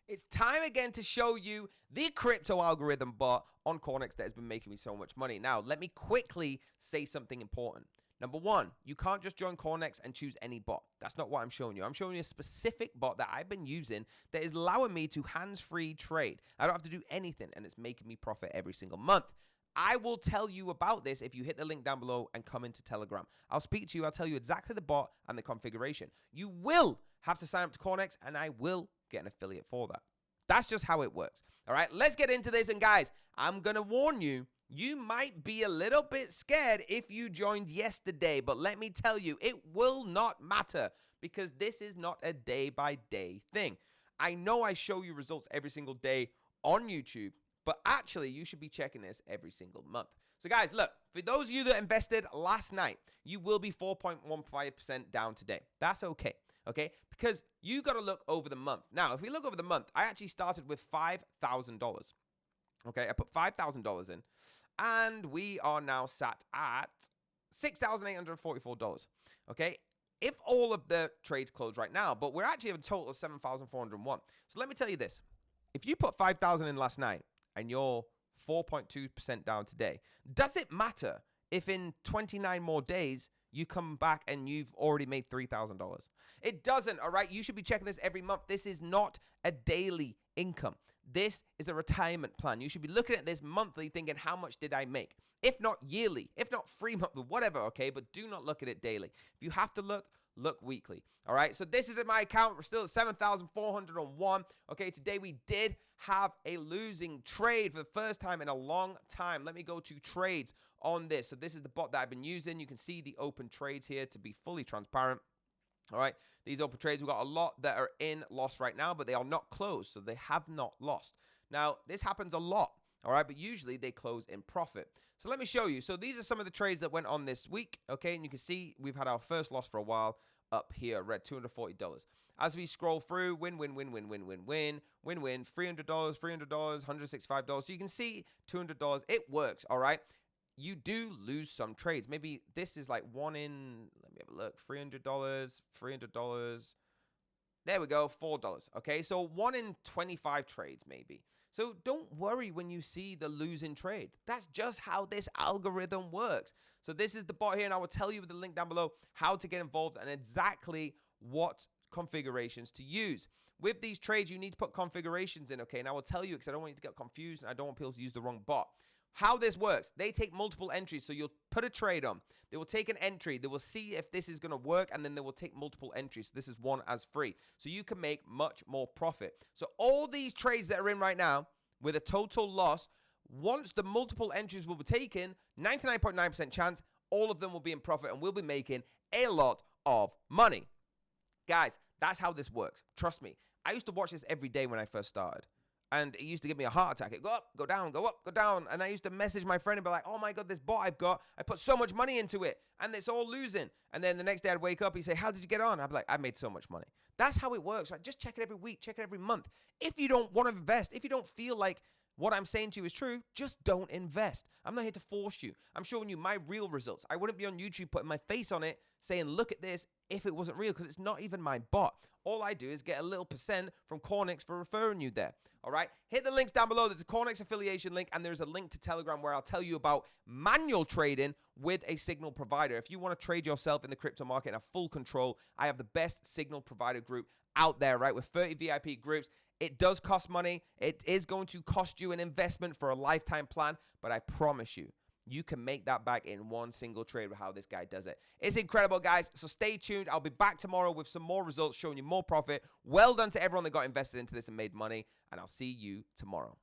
It's time again to show you the crypto algorithm bot on Cornix that has been making me so much money. Now, let me quickly say something important. Number one, you can't just join Cornix and choose any bot. That's not what I'm showing you. I'm showing you a specific bot that I've been using that is allowing me to hands-free trade. I don't have to do anything, and it's making me profit every single month. I will tell you about this if you hit the link down below and come into Telegram. I'll speak to you. I'll tell you exactly the bot and the configuration. You will have to sign up to Cornix, and I will get an affiliate for that. That's just how it works. All right, let's get into this. And guys, I'm going to warn you, you might be a little bit scared if you joined yesterday, but let me tell you, it will not matter because this is not a day-by-day thing. I know I show you results every single day on YouTube, but actually, you should be checking this every single month. So guys, look, for those of you that invested last night, you will be 4.15% down today. That's okay. Okay, because you got to look over the month. Now, if we look over the month, I actually started with $5,000. Okay, I put $5,000 in, and we are now sat at $6,844. Okay, if all of the trades close right now, but we're actually at a total of 7,401. So let me tell you this: if you put 5,000 in last night and you're 4.2% down today, does it matter if in 29 more days you come back and you've already made $3,000? It doesn't, all right? You should be checking this every month. This is not a daily income. This is a retirement plan. You should be looking at this monthly thinking, how much did I make? If not yearly, if not 3 months, whatever, okay? But do not look at it daily. If you have to look weekly, all right? So this is in my account. We're still at 7,401. Okay, today we did have a losing trade for the first time in a long time. Let me go to trades on this. So this is the bot that I've been using. You can see the open trades here to be fully transparent. All right, these open trades, we've got a lot that are in loss right now, but they are not closed, so they have not lost. Now, this happens a lot, all right, but usually they close in profit. So let me show you. So these are some of the trades that went on this week, okay, and you can see we've had our first loss for a while up here, red, $240. As we scroll through, win, win, win, win, win, win, win, win, win, $300, $300, $165. So you can see $200. It works, all right. You do lose some trades. Maybe this is like one in, let me have a look, $300, $300. There we go, $4. Okay, so 1 in 25 trades maybe. So don't worry when you see the losing trade. That's just how this algorithm works. So this is the bot here, and I will tell you with the link down below how to get involved and exactly what configurations to use. With these trades, you need to put configurations in, okay? And I will tell you because I don't want you to get confused and I don't want people to use the wrong bot. How this works, they take multiple entries. So you'll put a trade on. They will take an entry. They will see if this is going to work, and then they will take multiple entries. So this is one as free. So you can make much more profit. So all these trades that are in right now with a total loss, once the multiple entries will be taken, 99.9% chance, all of them will be in profit, and we'll be making a lot of money. Guys, that's how this works. Trust me. I used to watch this every day when I first started. And it used to give me a heart attack. It'd go up, go down, go up, go down. And I used to message my friend and be like, oh my God, this bot I've got, I put so much money into it and it's all losing. And then the next day I'd wake up, he'd say, how did you get on? I'd be like, I made so much money. That's how it works, right? Just check it every week, check it every month. If you don't want to invest, if you don't feel like what I'm saying to you is true, just don't invest. I'm not here to force you. I'm showing you my real results. I wouldn't be on YouTube putting my face on it saying, look at this, if it wasn't real, because it's not even my bot. All I do is get a little percent from Cornix for referring you there. All right, hit the links down below. There's a Cornix affiliation link, and there's a link to Telegram where I'll tell you about manual trading with a signal provider. If you want to trade yourself in the crypto market and have full control, I have the best signal provider group out there, right, with 30 VIP groups. It does cost money. It is going to cost you an investment for a lifetime plan, but I promise you, you can make that back in one single trade with how this guy does it. It's incredible, guys. So stay tuned. I'll be back tomorrow with some more results showing you more profit. Well done to everyone that got invested into this and made money. And I'll see you tomorrow.